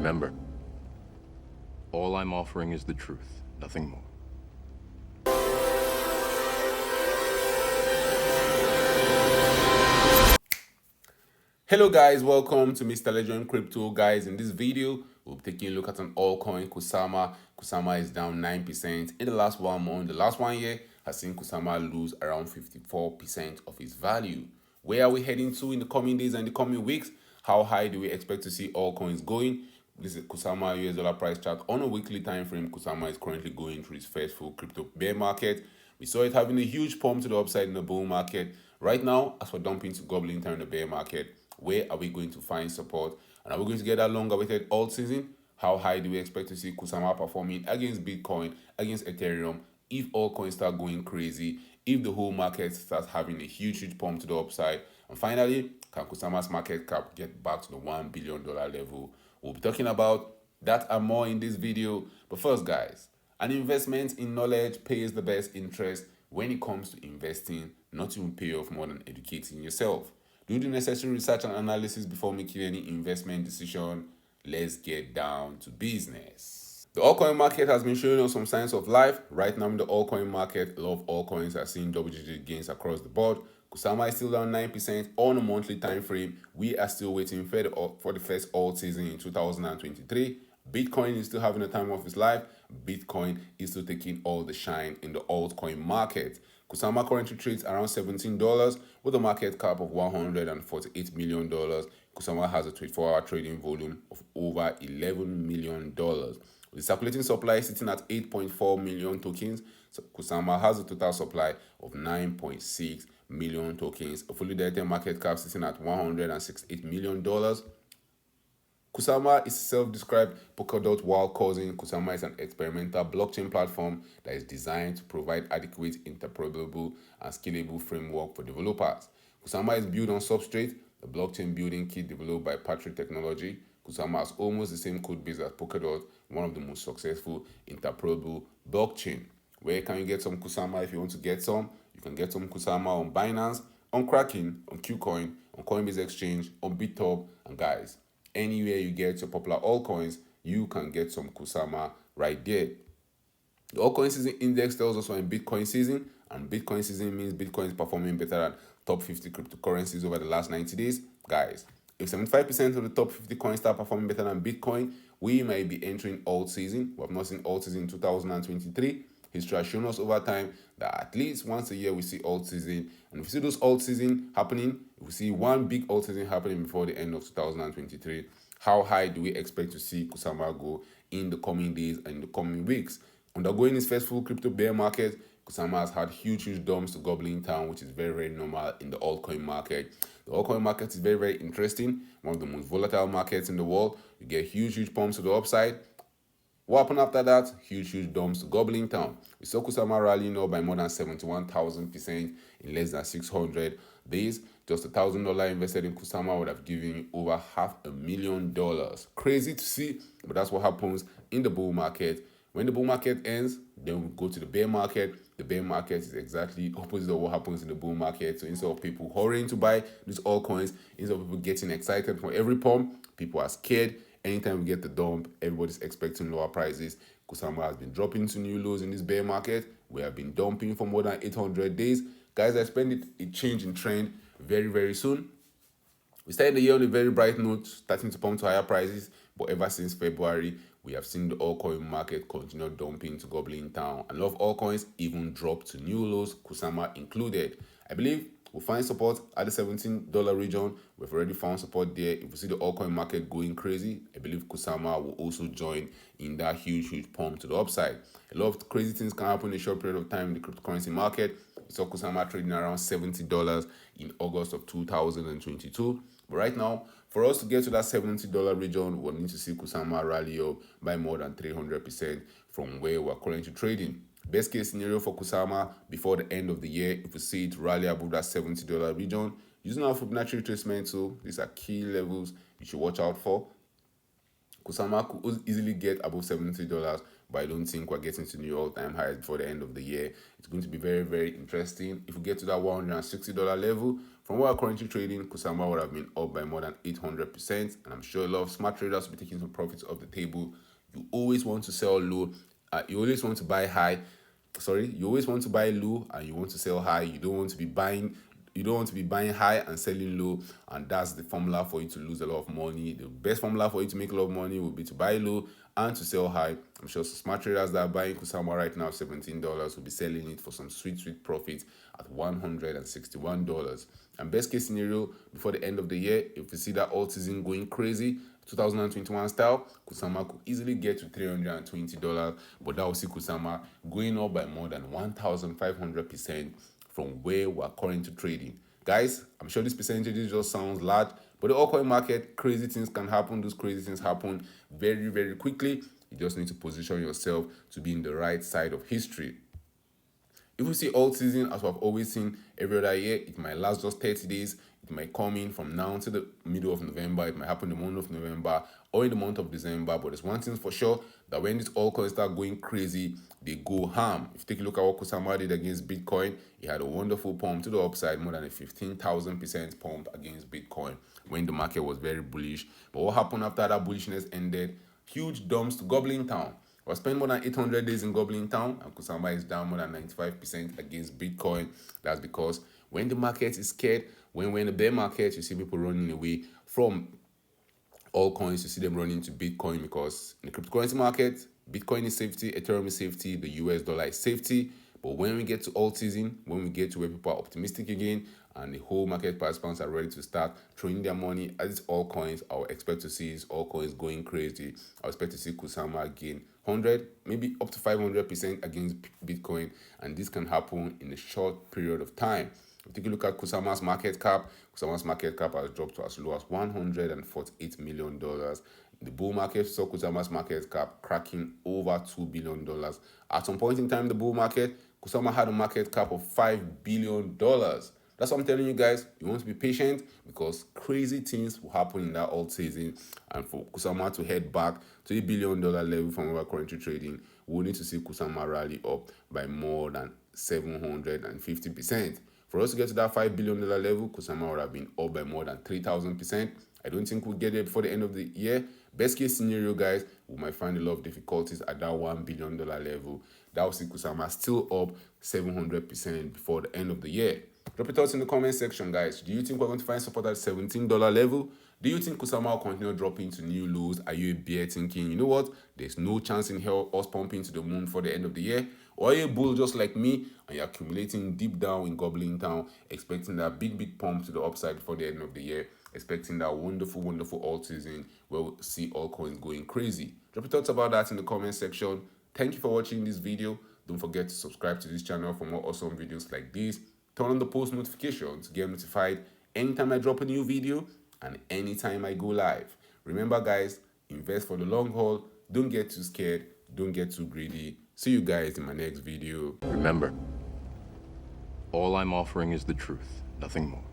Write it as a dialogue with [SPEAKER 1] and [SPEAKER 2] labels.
[SPEAKER 1] Remember, all I'm offering is the truth, nothing more.
[SPEAKER 2] Hello guys, welcome to Mr. Legend Crypto. Guys, in this video, we'll be taking a look at an altcoin, Kusama. Kusama is down 9% in the last 1 month. The last 1 year has seen Kusama lose around 54% of its value. Where are we heading to in the coming days and the coming weeks? How high do we expect to see altcoins going? This is Kusama US dollar price chart on a weekly time frame. Kusama is currently going through its first full crypto bear market. We saw it having a huge pump to the upside in the bull market. Right now, as we're dumping to gobbling time in the bear market, where are we going to find support? And are we going to get that long-awaited alt season? How high do we expect to see Kusama performing against Bitcoin, against Ethereum, if all coins start going crazy, if the whole market starts having a huge pump to the upside? And finally, can Kusama's market cap get back to the $1 billion level? We'll be talking about that and more in this video. But first, guys, an investment in knowledge pays the best interest when it comes to investing. Nothing will pay off more than educating yourself. Do the necessary research and analysis before making any investment decision. Let's get down to business. The altcoin market has been showing us some signs of life. Right now in the altcoin market, a lot of altcoins are seeing double-digit gains across the board. Kusama is still down 9% on a monthly time frame. We are still waiting for the first alt season in 2023. Bitcoin is still having a time of its life. Bitcoin is still taking all the shine in the altcoin market. Kusama currently trades around $17 with a market cap of $148 million. Kusama has a 24-hour trading volume of over $11 million. With the circulating supply sitting at 8.4 million tokens, so Kusama has a total supply of 9.6 million tokens. A fully diluted market cap sitting at $168 million. Kusama is self-described Polkadot while causing. Kusama is an experimental blockchain platform that is designed to provide adequate, interoperable, and scalable framework for developers. Kusama is built on Substrate, a blockchain building kit developed by Parity Technologies. Kusama has almost the same code base as Polkadot, one of the most successful interoperable blockchain. Where can you get some Kusama if you want to get some? You can get some Kusama on Binance, on Kraken, on KuCoin, on Coinbase Exchange, on BitTop, and guys, anywhere you get your popular altcoins, you can get some Kusama right there. The altcoin season index tells us we're in Bitcoin season, and Bitcoin season means Bitcoin is performing better than top 50 cryptocurrencies over the last 90 days. Guys, if 75% of the top 50 coins start performing better than Bitcoin, we might be entering alt season. We have not seen alt season in 2023. History has shown us over time that at least once a year we see alt season. And if we see those alt season happening, if we see one big alt season happening before the end of 2023, how high do we expect to see Kusama go in the coming days and in the coming weeks? Undergoing its first full crypto bear market, Kusama has had huge dumps to gobbling town, which is very normal in the altcoin market. The altcoin market is very interesting, one of the most volatile markets in the world. You get huge pumps to the upside. What happened after that? Huge dumps to gobbling town. We saw Kusama rallying up by more than 71,000% in less than 600 days. Just $1,000 invested in Kusama would have given you over $500,000. Crazy to see, but that's what happens in the bull market. When the bull market ends, then we go to the bear market. The bear market is exactly opposite of what happens in the bull market. So instead of people hurrying to buy these altcoins, instead of people getting excited for every pump, people are scared. Anytime we get the dump, everybody's expecting lower prices. Kusama has been dropping to new lows in this bear market. We have been dumping for more than 800 days. Guys, I expect a change in trend very soon. We started the year on a very bright note, starting to pump to higher prices. But ever since February, we have seen the altcoin market continue dumping to gobbling town. And a lot of altcoins even dropped to new lows, Kusama included. I believe we'll find support at the $17 region. We've already found support there. If we see the altcoin market going crazy, I believe Kusama will also join in that huge pump to the upside. A lot of crazy things can happen in a short period of time in the cryptocurrency market. We saw Kusama trading around $70 in August of 2022. But right now, for us to get to that $70 region, we'll need to see Kusama rally up by more than 300% from where we're currently trading. Best case scenario for Kusama before the end of the year, if we see it rally above that $70 region, using our Fibonacci retracement tool, these are key levels you should watch out for. Kusama could easily get above $70, but I don't think we're getting to new all-time highs before the end of the year. It's going to be very, very interesting. If we get to that $160 level, from what we're currently trading, Kusama would have been up by more than 800%, and I'm sure a lot of smart traders will be taking some profits off the table. You always want to sell low. You always want to buy high. You always want to buy low and you want to sell high. You don't want to be buying high and selling low, and that's the formula for you to lose a lot of money. The best formula for you to make a lot of money would be to buy low and to sell high. I'm sure some smart traders that are buying Kusama right now $17 will be selling it for some sweet profits at $161. And best case scenario, before the end of the year, if you see that Altseason going crazy 2021 style, Kusama could easily get to $320, but that will see Kusama going up by more than 1,500% from where we're currently trading. Guys, I'm sure this percentage just sounds large, but the altcoin market, crazy things can happen. Those crazy things happen very, very quickly. You just need to position yourself to be in the right side of history. If we see Altseason, as we've always seen every other year, it might last just 30 days. It might come in from now to the middle of November. It might happen in the month of November or in the month of December. But there's one thing for sure, that when these altcoins start going crazy, they go ham. If you take a look at what Kusama did against Bitcoin, he had a wonderful pump to the upside, more than a 15,000% pump against Bitcoin when the market was very bullish. But what happened after that bullishness ended? Huge dumps to Goblin Town. We spent more than 800 days in Goblin Town, and Kusama is down more than 95% against Bitcoin. That's because when the market is scared, when we're in the bear market, you see people running away from all coins. You see them running to Bitcoin, because in the cryptocurrency market, Bitcoin is safety, Ethereum is safety, the US dollar is safety. But when we get to Altseason, when we get to where people are optimistic again and the whole market participants are ready to start throwing their money at these altcoins, I would expect to see these altcoins going crazy. I expect to see Kusama gain 100, maybe up to 500% against Bitcoin, and this can happen in a short period of time. If you take a look at Kusama's market cap has dropped to as low as $148 million. The bull market saw Kusama's market cap cracking over $2 billion. At some point in time in the bull market, Kusama had a market cap of $5 billion. That's what I'm telling you guys. You want to be patient, because crazy things will happen in that Altseason. And for Kusama to head back to the $1 billion level from where we're currently trading, we'll need to see Kusama rally up by more than 750%. For us to get to that $5 billion level, Kusama would have been up by more than 3,000%. I don't think we'll get it before the end of the year. Best case scenario, guys, we might find a lot of difficulties at that $1 billion level. That will see Kusama still up 700% before the end of the year. Drop your thoughts in the comment section, guys. Do you think we're going to find support at $17 level? Do you think Kusama will continue dropping to new lows? Are you a bear thinking, you know what, there's no chance in hell us pumping to the moon for the end of the year? Or are you a bull just like me and you're accumulating deep down in Goblin Town, expecting that big pump to the upside before the end of the year, expecting that wonderful Altseason where we'll see altcoins going crazy? Drop your thoughts about that in the comment section. Thank you for watching this video. Don't forget to subscribe to this channel for more awesome videos like this. Turn on the post notifications to get notified anytime I drop a new video and anytime I go live. Remember, guys, invest for the long haul. Don't get too scared. Don't get too greedy. See you guys in my next video.
[SPEAKER 1] Remember, all I'm offering is the truth, nothing more.